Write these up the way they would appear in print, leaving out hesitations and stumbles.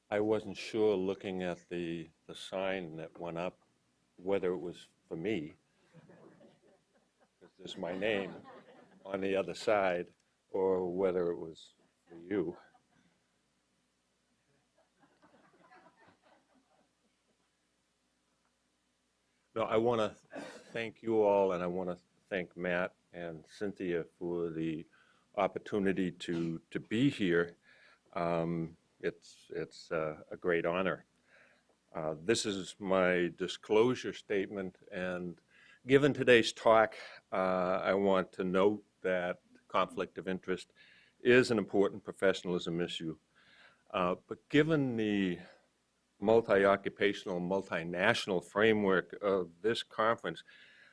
I wasn't sure looking at the sign that went up whether it was for me, because there's my name on the other side, or whether it was for you. No, I want to thank you all, and I want to thank Matt and Cynthia for the opportunity to be here. It's a great honor. This is my disclosure statement, and given today's talk, I want to note that conflict of interest is an important professionalism issue. But given the multi-occupational, multinational framework of this conference,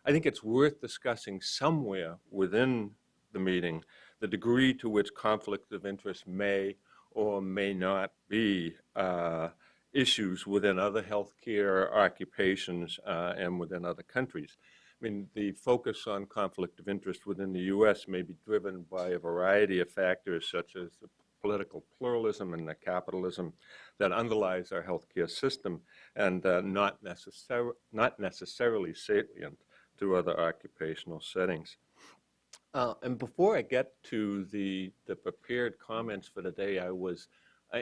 I think it's worth discussing somewhere within the meeting the degree to which conflict of interest may or may not be issues within other healthcare occupations and within other countries. I mean, the focus on conflict of interest within the U.S. may be driven by a variety of factors, such as the political pluralism and the capitalism that underlies our healthcare system, and not necessarily salient to other occupational settings. And before I get to the prepared comments for the day, I was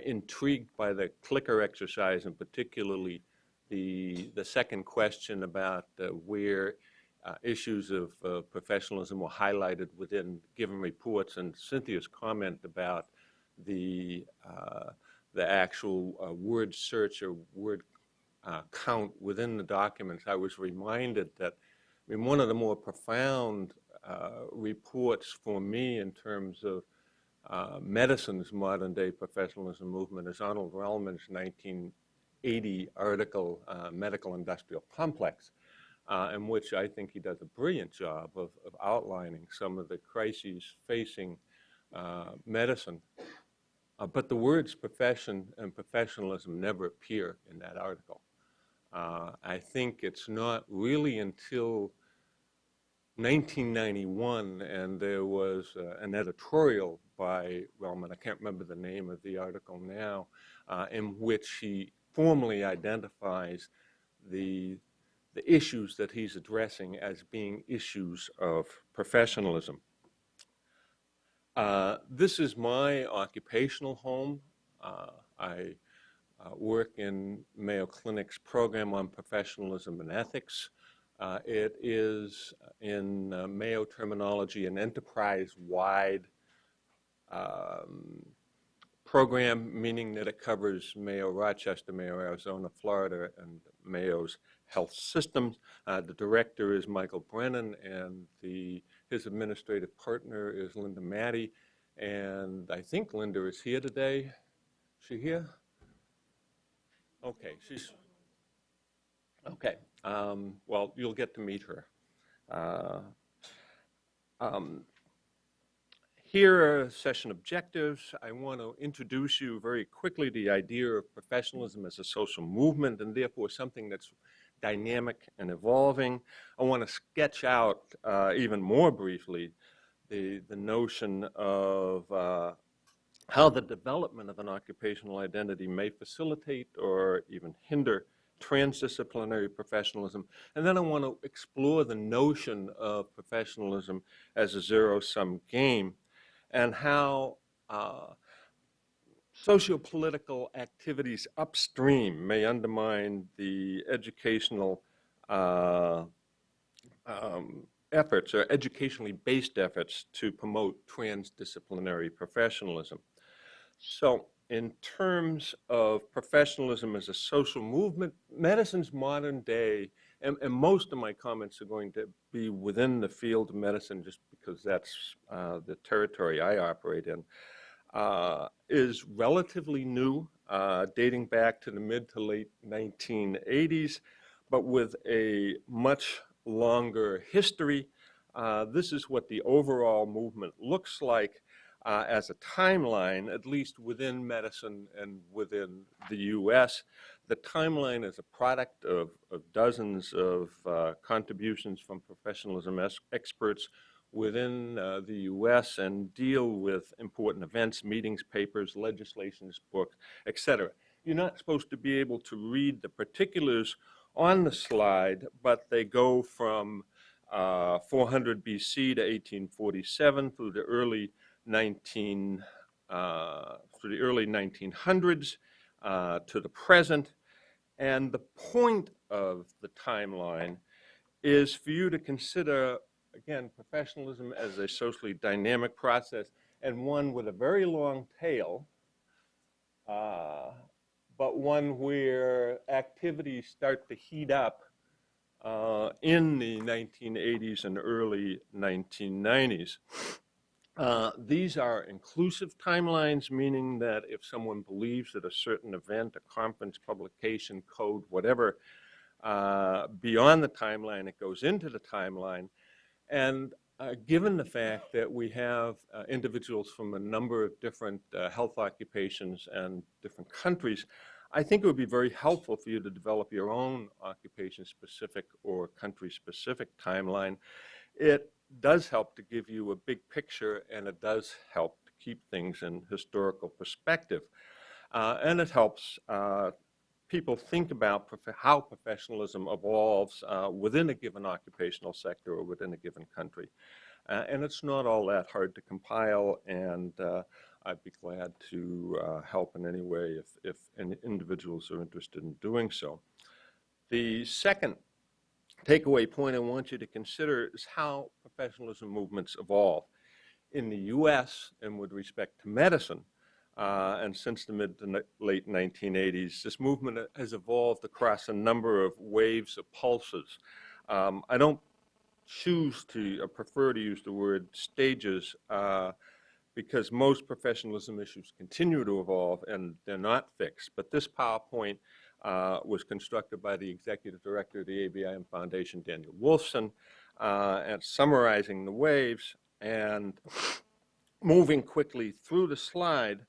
intrigued by the clicker exercise, and particularly the second question about where issues of professionalism were highlighted within given reports, and Cynthia's comment about the actual word search or word count within the documents. I was reminded that, I mean, one of the more profound reports for me in terms of medicine's modern-day professionalism movement is Arnold Relman's 1980 article, Medical Industrial Complex, in which I think he does a brilliant job of outlining some of the crises facing medicine. But the words profession and professionalism never appear in that article. I think it's not really until 1991, and there was an editorial by Relman, I can't remember the name of the article now, in which he formally identifies the issues that he's addressing as being issues of professionalism. This is my occupational home. I work in Mayo Clinic's program on professionalism and ethics. It is, in Mayo terminology, an enterprise-wide program, meaning that it covers Mayo Rochester, Mayo Arizona, Florida, and Mayo's health systems. The director is Michael Brennan, and his administrative partner is Linda Maddie. And I think Linda is here today. Is she here? Okay, she's okay. Well, you'll get to meet her. Here are session objectives. I want to introduce you very quickly to the idea of professionalism as a social movement, and therefore something that's dynamic and evolving. I want to sketch out even more briefly the notion of how the development of an occupational identity may facilitate or even hinder transdisciplinary professionalism. And then I want to explore the notion of professionalism as a zero-sum game, and how socio-political activities upstream may undermine the educational efforts, or educationally based efforts, to promote transdisciplinary professionalism. So in terms of professionalism as a social movement, medicine's modern day, and most of my comments are going to be within the field of medicine just because that's the territory I operate in, is relatively new, dating back to the mid to late 1980s, but with a much longer history. This is what the overall movement looks like as a timeline, at least within medicine and within the U.S. The timeline is a product of dozens of contributions from professionalism experts within the U.S. and deal with important events, meetings, papers, legislations, books, etc. you're not supposed to be able to read the particulars on the slide, but they go from 400 BC to 1847 through the early 1900s to the present. And the point of the timeline is for you to consider, again, professionalism as a socially dynamic process, and one with a very long tail, but one where activities start to heat up in the 1980s and early 1990s. These are inclusive timelines, meaning that if someone believes that a certain event, a conference, publication, code, whatever, beyond the timeline, it goes into the timeline. And given the fact that we have individuals from a number of different health occupations and different countries, I think it would be very helpful for you to develop your own occupation-specific or country-specific timeline. It does help to give you a big picture, and it does help to keep things in historical perspective. And it helps people think about how professionalism evolves within a given occupational sector or within a given country. And it's not all that hard to compile, and I'd be glad to help in any way if any individuals are interested in doing so. The second takeaway point I want you to consider is how professionalism movements evolve. In the US, and with respect to medicine, and since the mid to late 1980s, this movement has evolved across a number of waves of pulses. I don't prefer to use the word stages because most professionalism issues continue to evolve and they're not fixed. But this PowerPoint was constructed by the executive director of the ABIM Foundation, Daniel Wolfson, and summarizing the waves and moving quickly through the slide.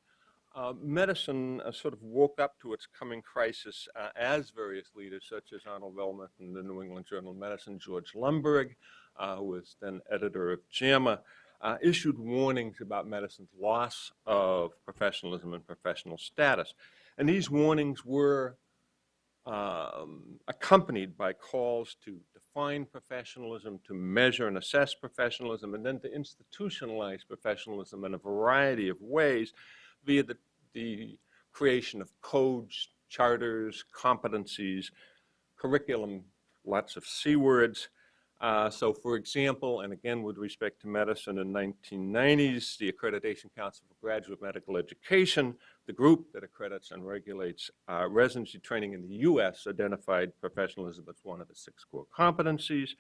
Medicine sort of woke up to its coming crisis as various leaders, such as Arnold Wellman in the New England Journal of Medicine, George Lundberg, who was then editor of JAMA, issued warnings about medicine's loss of professionalism and professional status. And these warnings were accompanied by calls to define professionalism, to measure and assess professionalism, and then to institutionalize professionalism in a variety of ways via the creation of codes, charters, competencies, curriculum, lots of C words. So for example, and again with respect to medicine in 1990s, the Accreditation Council for Graduate Medical Education, the group that accredits and regulates residency training in the US, identified professionalism as one of the 6 core competencies.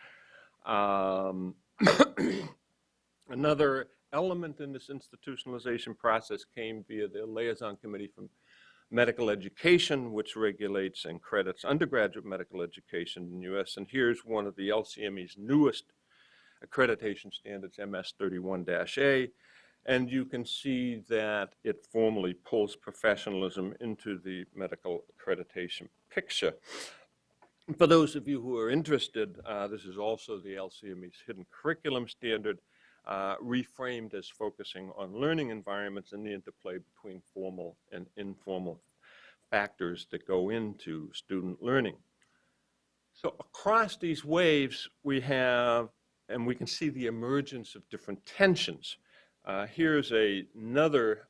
Another element in this institutionalization process came via the Liaison Committee from Medical Education, which regulates and credits undergraduate medical education in the US. And here's one of the LCME's newest accreditation standards, MS31-A. And you can see that it formally pulls professionalism into the medical accreditation picture. For those of you who are interested, this is also the LCME's hidden curriculum standard, reframed as focusing on learning environments and the interplay between formal and informal factors that go into student learning. So across these waves, we have, and we can see the emergence of different tensions. Here's another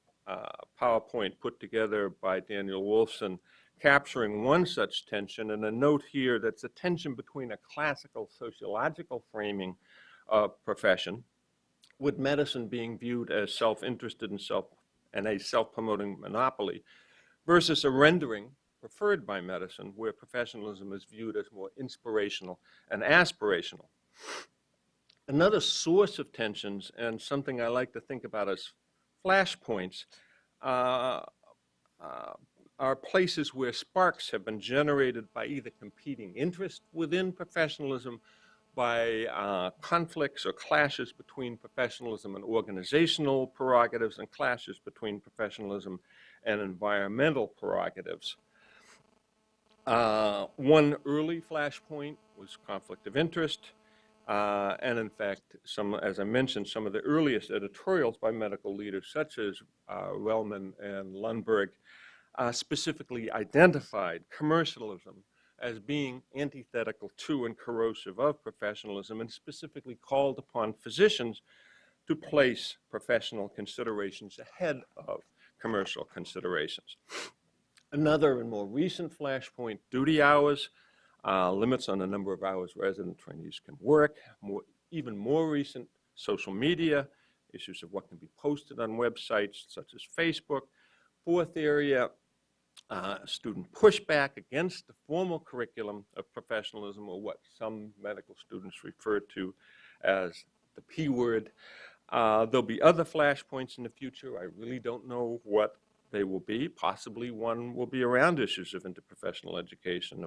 PowerPoint put together by Daniel Wolfson capturing one such tension, and a note here that's a tension between a classical sociological framing of profession, with medicine being viewed as self-interested and a self-promoting monopoly, versus a rendering preferred by medicine where professionalism is viewed as more inspirational and aspirational. Another source of tensions, and something I like to think about as flashpoints, are places where sparks have been generated by either competing interest within professionalism, by conflicts or clashes between professionalism and organizational prerogatives, and clashes between professionalism and environmental prerogatives. One early flashpoint was conflict of interest, and in fact, as I mentioned, some of the earliest editorials by medical leaders such as Wellman and Lundberg specifically identified commercialism as being antithetical to and corrosive of professionalism, and specifically called upon physicians to place professional considerations ahead of commercial considerations. Another and more recent flashpoint, duty hours, limits on the number of hours resident trainees can work. Even more recent, social media, issues of what can be posted on websites such as Facebook. Fourth area, student pushback against the formal curriculum of professionalism, or what some medical students refer to as the P word. There'll be other flashpoints in the future. I really don't know what they will be. Possibly one will be around issues of interprofessional education,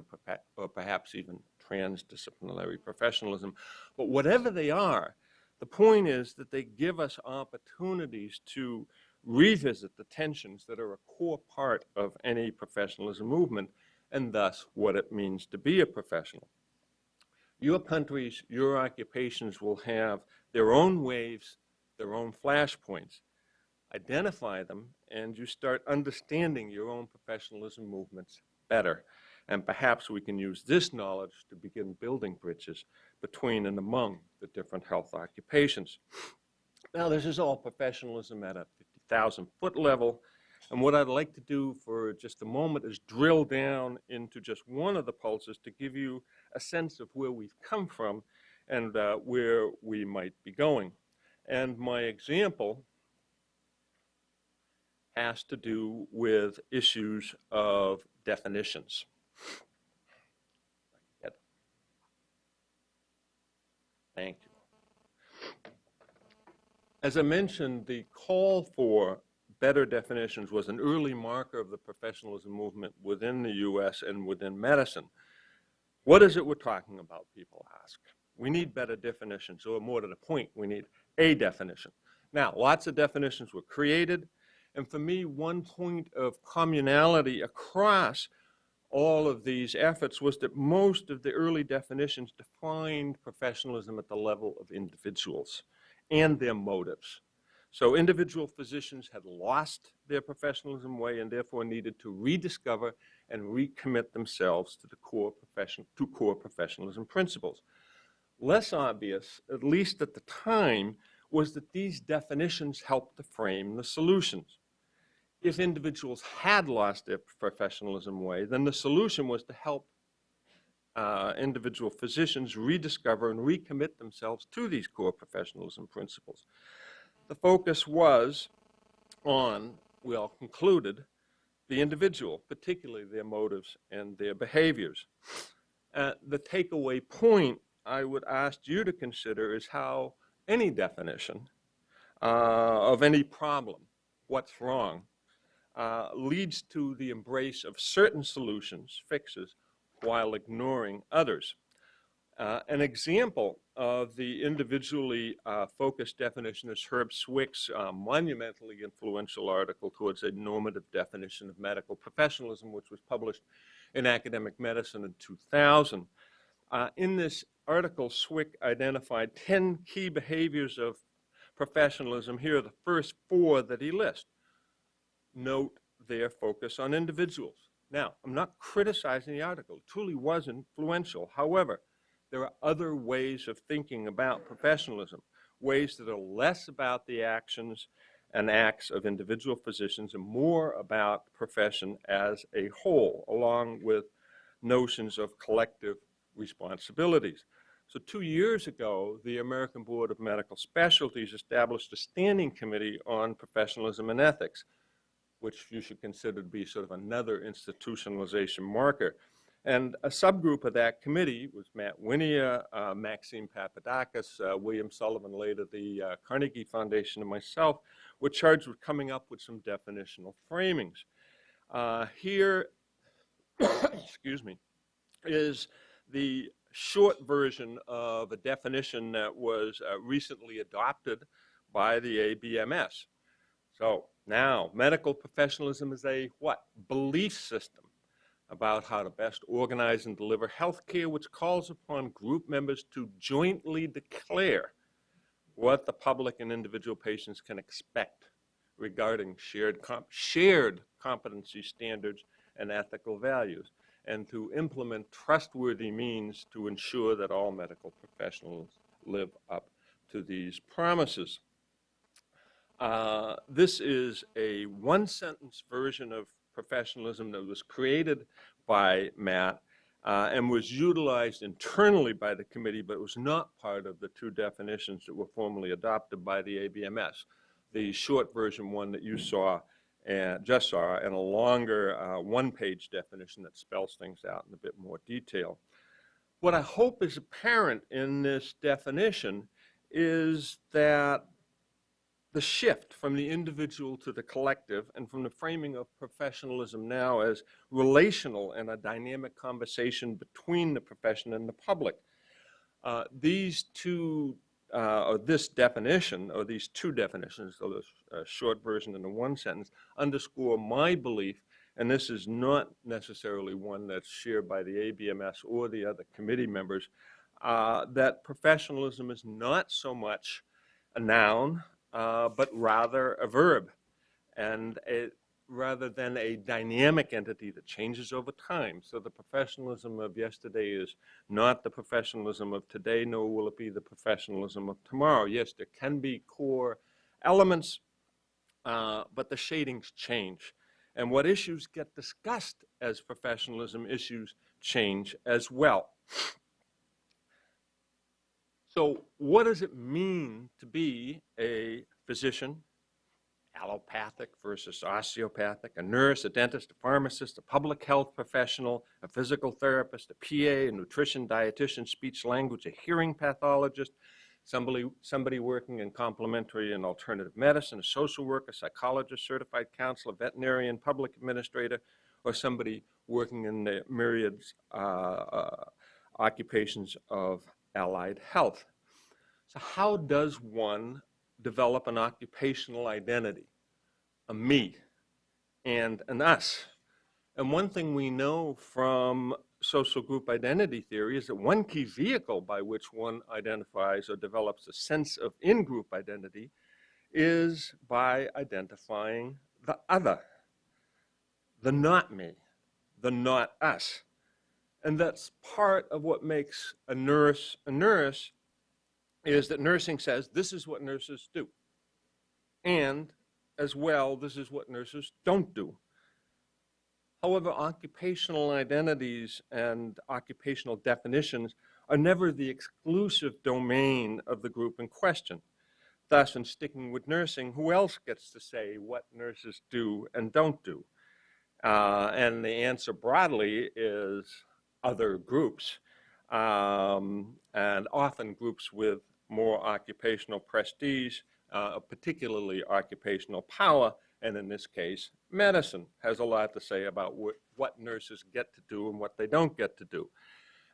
or perhaps even transdisciplinary professionalism. But whatever they are, the point is that they give us opportunities to revisit the tensions that are a core part of any professionalism movement, and thus what it means to be a professional. Your countries, your occupations will have their own waves, their own flashpoints. Identify them, and you start understanding your own professionalism movements better. And perhaps we can use this knowledge to begin building bridges between and among the different health occupations. Now, this is all professionalism at a 50,000-foot level. And what I'd like to do for just a moment is drill down into just one of the pulses to give you a sense of where we've come from and where we might be going. And my example has to do with issues of definitions. Thank you. As I mentioned, the call for better definitions was an early marker of the professionalism movement within the U.S. and within medicine. What is it we're talking about, people ask. We need better definitions, or more to the point, we need a definition. Now, lots of definitions were created, and for me, one point of communality across all of these efforts was that most of the early definitions defined professionalism at the level of individuals and their motives. So individual physicians had lost their professionalism way and therefore needed to rediscover and recommit themselves to the core professionalism principles. Less obvious, at least at the time, was that these definitions helped to frame the solutions. If individuals had lost their professionalism way, then the solution was to help individual physicians rediscover and recommit themselves to these core professionalism principles. The focus was on, we all concluded, the individual, particularly their motives and their behaviors. The takeaway point I would ask you to consider is how any definition of any problem, what's wrong, leads to the embrace of certain solutions, fixes, while ignoring others. An example of the individually focused definition is Herb Swick's monumentally influential article towards a normative definition of medical professionalism, which was published in Academic Medicine in 2000. In this article, Swick identified 10 key behaviors of professionalism. Here are the first 4 that he lists. Note their focus on individuals. Now, I'm not criticizing the article. It truly was influential. However, there are other ways of thinking about professionalism, ways that are less about the actions and acts of individual physicians and more about the profession as a whole, along with notions of collective responsibilities. So 2 years ago, the American Board of Medical Specialties established a standing committee on professionalism and ethics, which you should consider to be sort of another institutionalization marker. And a subgroup of that committee was Matt Winia, Maxime Papadakis, William Sullivan, later the Carnegie Foundation, and myself, were charged with coming up with some definitional framings. Here, excuse me, is the short version of a definition that was recently adopted by the ABMS. So now, medical professionalism is a what? Belief system about how to best organize and deliver health care, which calls upon group members to jointly declare what the public and individual patients can expect regarding shared competency standards and ethical values, and to implement trustworthy means to ensure that all medical professionals live up to these promises. This is a one-sentence version of professionalism that was created by Matt and was utilized internally by the committee, but was not part of the two definitions that were formally adopted by the ABMS. The short version one that you saw and just saw, and a longer one-page definition that spells things out in a bit more detail. What I hope is apparent in this definition is that the shift from the individual to the collective, and from the framing of professionalism now as relational and a dynamic conversation between the profession and the public. These two, or this definition, or these two definitions, so the short version and the one sentence, underscore my belief, and this is not necessarily one that's shared by the ABMS or the other committee members, that professionalism is not so much a noun, but rather a verb, and rather than a dynamic entity that changes over time. So the professionalism of yesterday is not the professionalism of today, nor will it be the professionalism of tomorrow. Yes, there can be core elements, but the shadings change. And what issues get discussed as professionalism issues change as well. So what does it mean to be a physician, allopathic versus osteopathic, a nurse, a dentist, a pharmacist, a public health professional, a physical therapist, a PA, a nutrition, dietitian, speech language, a hearing pathologist, somebody working in complementary and alternative medicine, a social worker, psychologist, certified counselor, veterinarian, public administrator, or somebody working in the myriad occupations of allied health. So how does one develop an occupational identity, a me and an us? And one thing we know from social group identity theory is that one key vehicle by which one identifies or develops a sense of in-group identity is by identifying the other, the not me, the not us. And that's part of what makes a nurse, is that nursing says this is what nurses do. And as well, this is what nurses don't do. However, occupational identities and occupational definitions are never the exclusive domain of the group in question. Thus, in sticking with nursing, who else gets to say what nurses do and don't do? And the answer broadly is other groups, and often groups with more occupational prestige, particularly occupational power, and in this case, medicine has a lot to say about what nurses get to do and what they don't get to do.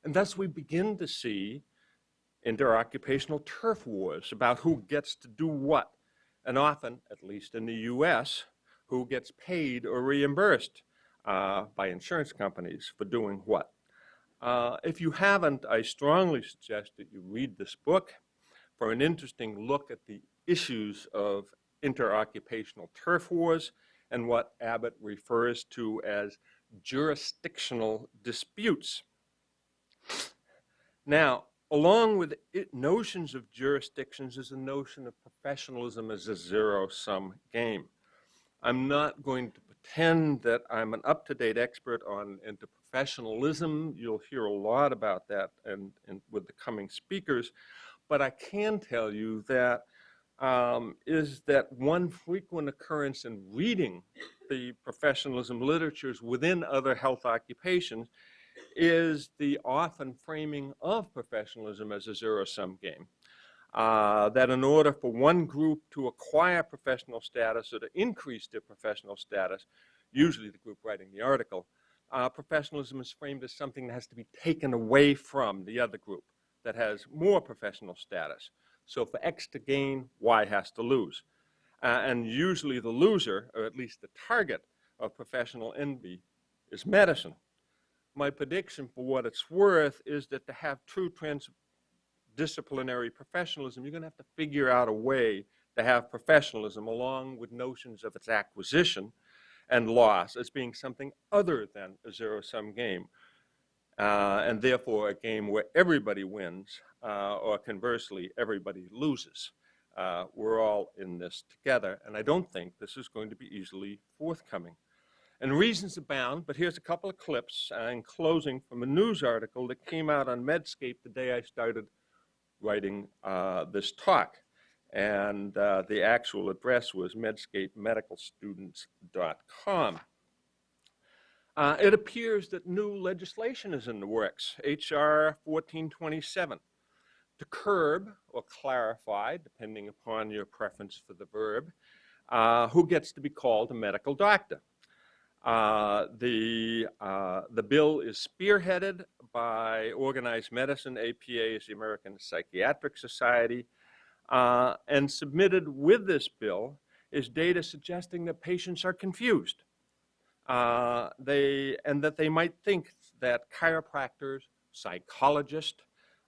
And thus we begin to see interoccupational turf wars about who gets to do what, and often, at least in the US, who gets paid or reimbursed by insurance companies for doing what. If you haven't, I strongly suggest that you read this book for an interesting look at the issues of interoccupational turf wars and what Abbott refers to as jurisdictional disputes. Now, along with notions of jurisdictions is the notion of professionalism as a zero-sum game. I'm not going to pretend that I'm an up-to-date expert on interprofessionalism. You'll hear a lot about that with the coming speakers, but I can tell you that is that one frequent occurrence in reading the professionalism literatures within other health occupations is the often framing of professionalism as a zero-sum game. That in order for one group to acquire professional status or to increase their professional status, usually the group writing the article, professionalism is framed as something that has to be taken away from the other group that has more professional status. So for X to gain, Y has to lose. And usually the loser, or at least the target of professional envy, is medicine. My prediction, for what it's worth, is that to have true transdisciplinary professionalism, you're going to have to figure out a way to have professionalism along with notions of its acquisition and loss as being something other than a zero-sum game, and therefore a game where everybody wins, or conversely, everybody loses. We're all in this together, and I don't think this is going to be easily forthcoming. And reasons abound, but here's a couple of clips in closing from a news article that came out on Medscape the day I started writing this talk. And the actual address was medscapemedicalstudents.com. It appears that new legislation is in the works, H.R. 1427, to curb or clarify, depending upon your preference for the verb, who gets to be called a medical doctor. The bill is spearheaded by Organized Medicine, APA is the American Psychiatric Society, and submitted with this bill is data suggesting that patients are confused. And that they might think that chiropractors, psychologists,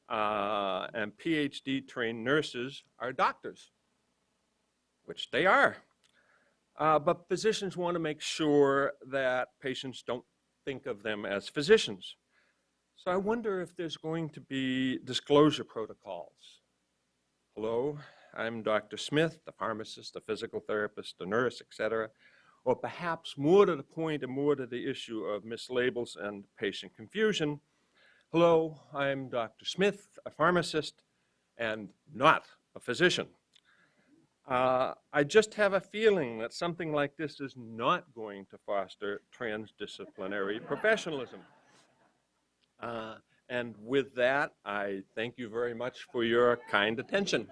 and PhD-trained nurses are doctors, which they are. But physicians want to make sure that patients don't think of them as physicians. So I wonder if there's going to be disclosure protocols. Hello, I'm Dr. Smith, the pharmacist, the physical therapist, the nurse, etc. Or perhaps more to the point and more to the issue of mislabels and patient confusion. Hello, I'm Dr. Smith, a pharmacist, and not a physician. I just have a feeling that something like this is not going to foster transdisciplinary professionalism. And with that, I thank you very much for your kind attention.